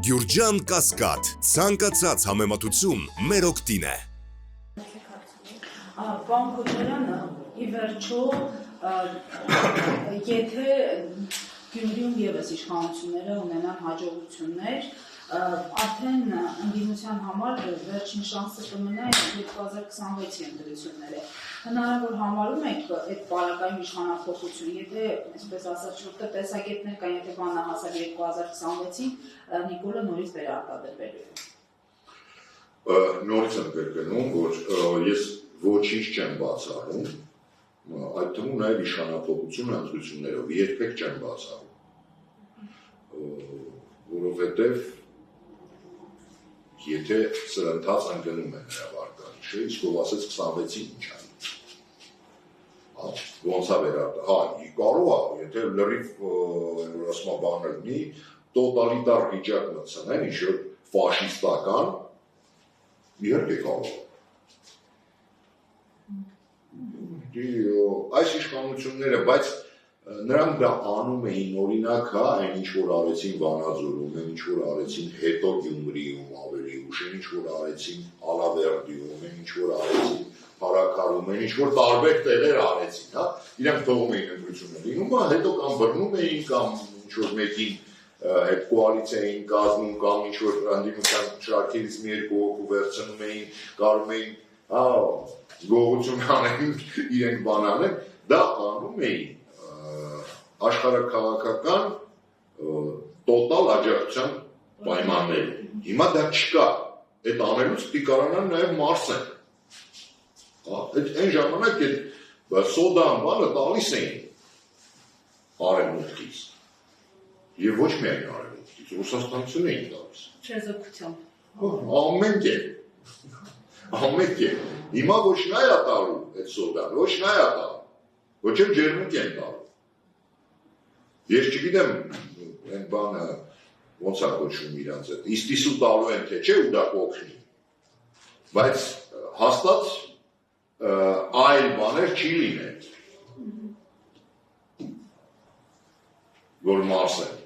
Գյուրջան Կասկադ, ցանկացած համեմատություն մեր օգտին է։ Պարոն Քոչարյանը, ի վերջո, եթե Գյումրիում ևս իշխանությունները ունենան հաջողություններ, արդեն ընդդիմության համար վերջին շանսը կմնա 2026-ի ընտրությունները։ Հնարավոր համարում եք այդ պարագայում իշխանափոխություն, եթե, այսպես ասած, շուտը տեսակետներ կան, եթե բանը հասավ 2026-ին, Նիկոլը նորից վերարտադրվելու է։ Նորից եմ կրկնում, որ ես ոչինչ չեմ բացառում, այդ թվում նաև իշխանափոխությունը ընտրություններով երբեք չեմ բացառում, որովհետև եթե սրընթաց ընկնում է նրա վարկանիշը, իսկ ով ասեց 26-ին ինչ անի։ Ոնց է վերարտադրվում, կարող է, եթե լրիվ ասում բաներ լինի, տոտալիտար վիճակ մտցնեն, ինչ-որ ֆաշիստական, իհարկե կարող է։ Այս իշխանությունները, բայց նրանք դա անում էին, օրինակ, այն ինչ որ արեցին Վանաձորում, այն ինչ որ արեցին հետո Գյումրիում ավելի ուշ, այն ինչ որ արեցին Ալավերդիում, այն ինչ որ արեցին Փարաքարում, այն ինչ որ տարբեր տեղեր արեցին, իրենք թողում էին ընտրություններ լինում, հետո կամ բռնում էին, կամ ինչ որ մեկին այդ կոալիցիա էին կազմում, կամ ինչ որ ընդդիմության շարքերից մի երկու հոգու վերցնում էին, կարում էին գողություն անեն, իրենք բան անեն, դա անում էին աշխարհաքաղաքական տոտալ աջակցության պայմաններում։ Հիմա դա չկա, այդ անելուց պիտի կարողանան նաև մարսեն։ Այն ժամանակ այդ սոդան բանը տալիս էին արևմուտքից եւ ոչ միայն արևմուտքից, Ռուսաստանցին էին տալիս։ Չեզոքությամբ։ Ամեն կերպ։ Հիմա ոչ նա է տալու այդ սոդան, ոչ նա է տալու, ոչ էլ ջերմուկ են տալու։ Ես չգիտեմ, այն բանը ոնց է կոչվում իրանց հետ, իստիսու տալու են թե չէ ու դա կօգնի, բայց հաստատ այլ բաներ չի լինել, որ մարսեն։